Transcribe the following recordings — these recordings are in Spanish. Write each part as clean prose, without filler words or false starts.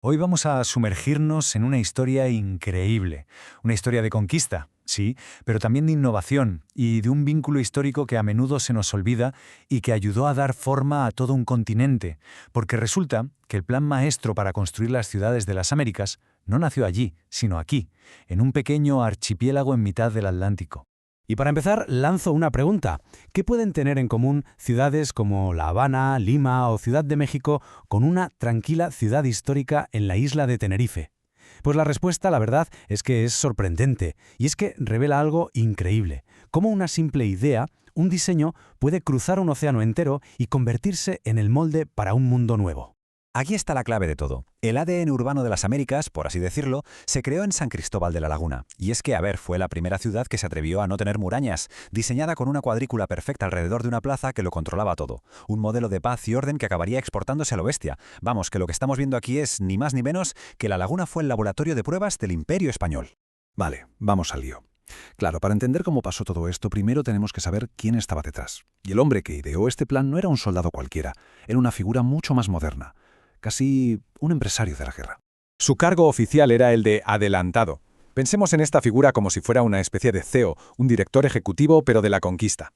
Hoy vamos a sumergirnos en una historia increíble, una historia de conquista, sí, pero también de innovación y de un vínculo histórico que a menudo se nos olvida y que ayudó a dar forma a todo un continente, porque resulta que el plan maestro para construir las ciudades de las Américas no nació allí, sino aquí, en un pequeño archipiélago en mitad del Atlántico. Y para empezar, lanzo una pregunta. ¿Qué pueden tener en común ciudades como La Habana, Lima o Ciudad de México con una tranquila ciudad histórica en la isla de Tenerife? Pues la respuesta, la verdad, es que es sorprendente, y es que revela algo increíble. Cómo una simple idea, un diseño, puede cruzar un océano entero y convertirse en el molde para un mundo nuevo. Aquí está la clave de todo. El ADN urbano de las Américas, por así decirlo, se creó en San Cristóbal de la Laguna. Y es que, fue la primera ciudad que se atrevió a no tener murallas, diseñada con una cuadrícula perfecta alrededor de una plaza que lo controlaba todo. Un modelo de paz y orden que acabaría exportándose a lo bestia. Vamos, que lo que estamos viendo aquí es ni más ni menos que la Laguna fue el laboratorio de pruebas del Imperio Español. Vale, vamos al lío. Claro, para entender cómo pasó todo esto, primero tenemos que saber quién estaba detrás. Y el hombre que ideó este plan no era un soldado cualquiera, era una figura mucho más moderna. Casi un empresario de la guerra. Su cargo oficial era el de adelantado. Pensemos en esta figura como si fuera una especie de CEO, un director ejecutivo pero de la conquista.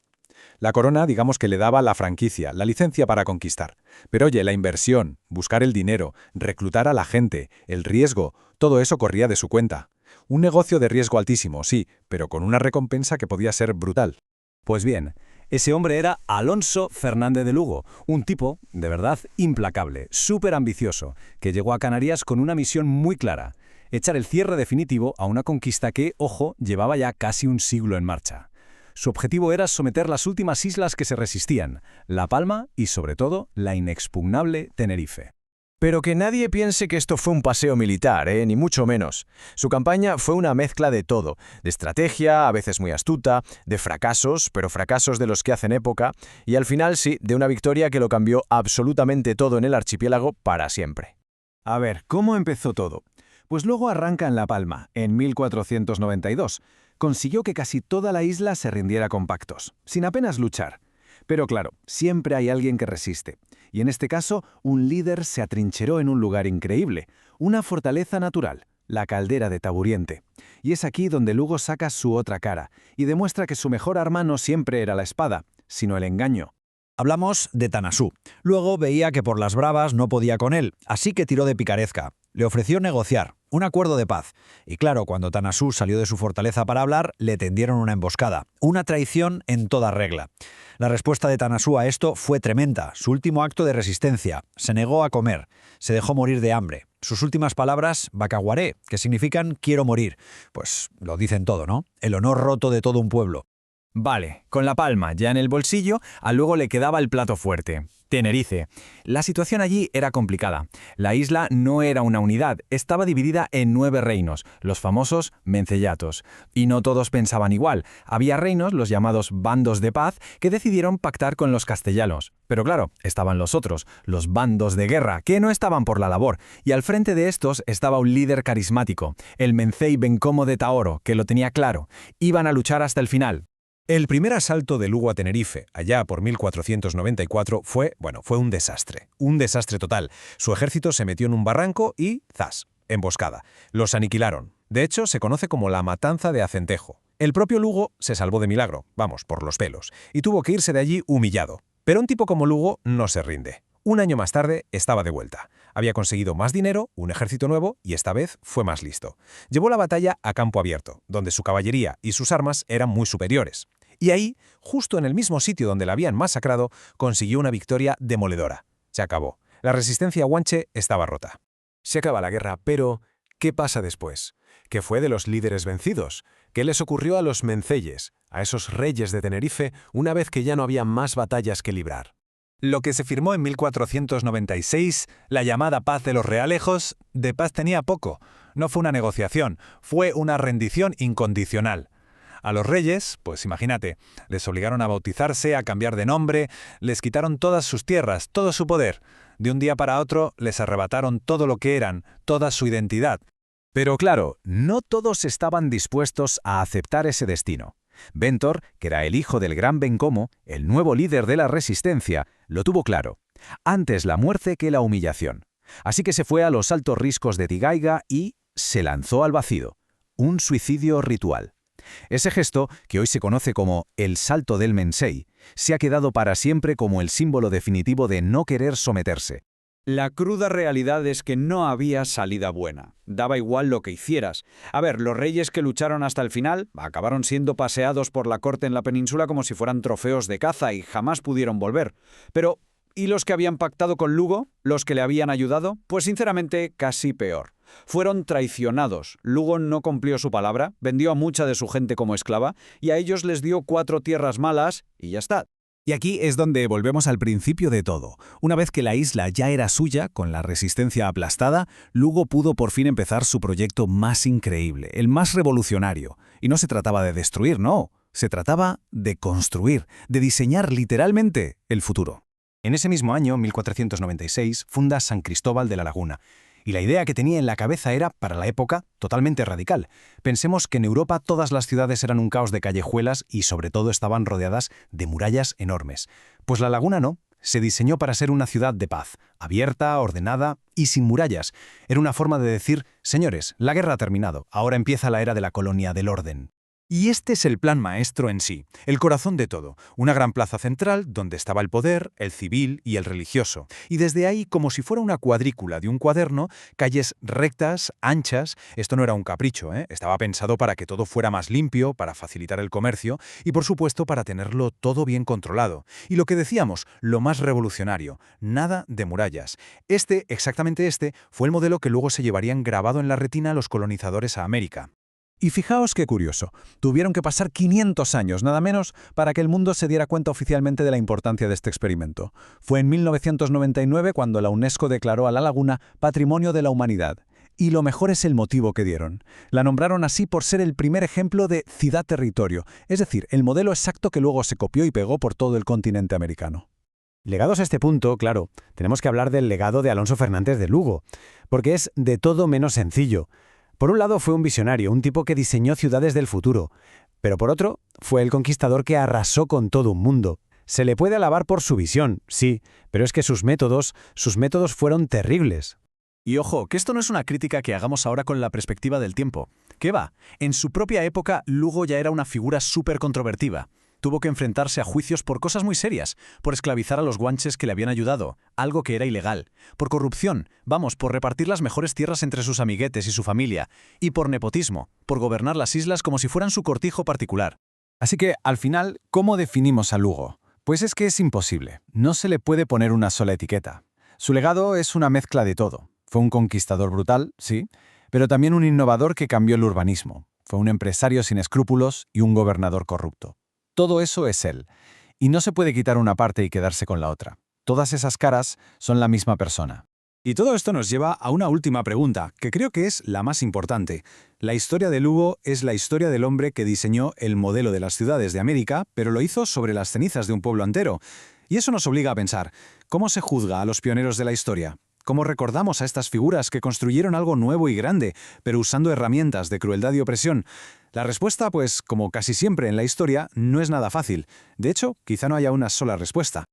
La corona, digamos que le daba la franquicia, la licencia para conquistar. Pero oye, la inversión, buscar el dinero, reclutar a la gente, el riesgo, todo eso corría de su cuenta. Un negocio de riesgo altísimo, sí, pero con una recompensa que podía ser brutal. Pues bien, ese hombre era Alonso Fernández de Lugo, un tipo, de verdad, implacable, súper ambicioso, que llegó a Canarias con una misión muy clara: echar el cierre definitivo a una conquista que, ojo, llevaba ya casi un siglo en marcha. Su objetivo era someter las últimas islas que se resistían, La Palma y, sobre todo, la inexpugnable Tenerife. Pero que nadie piense que esto fue un paseo militar, ni mucho menos. Su campaña fue una mezcla de todo, de estrategia, a veces muy astuta, de fracasos, pero fracasos de los que hacen época, y al final sí, de una victoria que lo cambió absolutamente todo en el archipiélago para siempre. A ver, ¿cómo empezó todo? Pues luego arranca en La Palma, en 1492. Consiguió que casi toda la isla se rindiera con pactos, sin apenas luchar. Pero claro, siempre hay alguien que resiste. Y en este caso, un líder se atrincheró en un lugar increíble, una fortaleza natural, la caldera de Taburiente. Y es aquí donde Lugo saca su otra cara, y demuestra que su mejor arma no siempre era la espada, sino el engaño. Hablamos de Tanasú. Luego veía que por las bravas no podía con él, así que tiró de picaresca. Le ofreció negociar, un acuerdo de paz. Y claro, cuando Tanasú salió de su fortaleza para hablar, le tendieron una emboscada, una traición en toda regla. La respuesta de Tanasú a esto fue tremenda, su último acto de resistencia. Se negó a comer, se dejó morir de hambre. Sus últimas palabras, bacaguaré, que significan quiero morir. Pues lo dicen todo, ¿no? El honor roto de todo un pueblo. Vale, con La Palma ya en el bolsillo, a luego le quedaba el plato fuerte: Tenerife. La situación allí era complicada. La isla no era una unidad, estaba dividida en 9 reinos, los famosos mencellatos. Y no todos pensaban igual. Había reinos, los llamados bandos de paz, que decidieron pactar con los castellanos. Pero claro, estaban los otros, los bandos de guerra, que no estaban por la labor. Y al frente de estos estaba un líder carismático, el Mencey Bencomo de Taoro, que lo tenía claro. Iban a luchar hasta el final. El primer asalto de Lugo a Tenerife, allá por 1494, fue un desastre total. Su ejército se metió en un barranco y ¡zas!, emboscada. Los aniquilaron. De hecho, se conoce como la matanza de Acentejo. El propio Lugo se salvó de milagro, por los pelos, y tuvo que irse de allí humillado. Pero un tipo como Lugo no se rinde. Un año más tarde estaba de vuelta. Había conseguido más dinero, un ejército nuevo y esta vez fue más listo. Llevó la batalla a campo abierto, donde su caballería y sus armas eran muy superiores. Y ahí, justo en el mismo sitio donde la habían masacrado, consiguió una victoria demoledora. Se acabó. La resistencia guanche estaba rota. Se acaba la guerra, pero ¿qué pasa después? ¿Qué fue de los líderes vencidos? ¿Qué les ocurrió a los menceyes, a esos reyes de Tenerife, una vez que ya no había más batallas que librar? Lo que se firmó en 1496, la llamada Paz de los Realejos, de paz tenía poco. No fue una negociación, fue una rendición incondicional. A los reyes, pues imagínate, les obligaron a bautizarse, a cambiar de nombre, les quitaron todas sus tierras, todo su poder. De un día para otro les arrebataron todo lo que eran, toda su identidad. Pero claro, no todos estaban dispuestos a aceptar ese destino. Bentor, que era el hijo del gran Bencomo, el nuevo líder de la resistencia, lo tuvo claro: antes la muerte que la humillación. Así que se fue a los altos riscos de Tigaiga y se lanzó al vacío. Un suicidio ritual. Ese gesto, que hoy se conoce como el salto del Mensei, se ha quedado para siempre como el símbolo definitivo de no querer someterse. La cruda realidad es que no había salida buena. Daba igual lo que hicieras. A ver, los reyes que lucharon hasta el final acabaron siendo paseados por la corte en la península como si fueran trofeos de caza y jamás pudieron volver. Pero, ¿y los que habían pactado con Lugo? ¿Los que le habían ayudado? Pues sinceramente, casi peor. Fueron traicionados. Lugo no cumplió su palabra, vendió a mucha de su gente como esclava y a ellos les dio 4 tierras malas y ya está. Y aquí es donde volvemos al principio de todo. Una vez que la isla ya era suya, con la resistencia aplastada, Lugo pudo por fin empezar su proyecto más increíble, el más revolucionario. Y no se trataba de destruir, no. Se trataba de construir, de diseñar literalmente el futuro. En ese mismo año, 1496, funda San Cristóbal de la Laguna. Y la idea que tenía en la cabeza era, para la época, totalmente radical. Pensemos que en Europa todas las ciudades eran un caos de callejuelas y sobre todo estaban rodeadas de murallas enormes. Pues la Laguna no. Se diseñó para ser una ciudad de paz, abierta, ordenada y sin murallas. Era una forma de decir, señores, la guerra ha terminado, ahora empieza la era de la colonia del orden. Y este es el plan maestro en sí, el corazón de todo, una gran plaza central donde estaba el poder, el civil y el religioso. Y desde ahí, como si fuera una cuadrícula de un cuaderno, calles rectas, anchas. Esto no era un capricho, estaba pensado para que todo fuera más limpio, para facilitar el comercio y, por supuesto, para tenerlo todo bien controlado. Y lo que decíamos, lo más revolucionario, nada de murallas. Exactamente este, fue el modelo que luego se llevarían grabado en la retina los colonizadores a América. Y fijaos qué curioso, tuvieron que pasar 500 años, nada menos, para que el mundo se diera cuenta oficialmente de la importancia de este experimento. Fue en 1999 cuando la UNESCO declaró a la laguna Patrimonio de la Humanidad. Y lo mejor es el motivo que dieron. La nombraron así por ser el primer ejemplo de ciudad-territorio, es decir, el modelo exacto que luego se copió y pegó por todo el continente americano. Llegados a este punto, claro, tenemos que hablar del legado de Alonso Fernández de Lugo, porque es de todo menos sencillo. Por un lado fue un visionario, un tipo que diseñó ciudades del futuro, pero por otro fue el conquistador que arrasó con todo un mundo. Se le puede alabar por su visión, sí, pero es que sus métodos fueron terribles. Y ojo, que esto no es una crítica que hagamos ahora con la perspectiva del tiempo. ¿Qué va? En su propia época, Lugo ya era una figura súper controvertida. Tuvo que enfrentarse a juicios por cosas muy serias, por esclavizar a los guanches que le habían ayudado, algo que era ilegal, por corrupción, por repartir las mejores tierras entre sus amiguetes y su familia, y por nepotismo, por gobernar las islas como si fueran su cortijo particular. Así que, al final, ¿cómo definimos a Lugo? Pues es que es imposible. No se le puede poner una sola etiqueta. Su legado es una mezcla de todo. Fue un conquistador brutal, sí, pero también un innovador que cambió el urbanismo. Fue un empresario sin escrúpulos y un gobernador corrupto. Todo eso es él, y no se puede quitar una parte y quedarse con la otra. Todas esas caras son la misma persona. Y todo esto nos lleva a una última pregunta, que creo que es la más importante. La historia de Lugo es la historia del hombre que diseñó el modelo de las ciudades de América, pero lo hizo sobre las cenizas de un pueblo entero. Y eso nos obliga a pensar, ¿cómo se juzga a los pioneros de la historia? ¿Cómo recordamos a estas figuras que construyeron algo nuevo y grande, pero usando herramientas de crueldad y opresión? La respuesta, pues, como casi siempre en la historia, no es nada fácil. De hecho, quizá no haya una sola respuesta.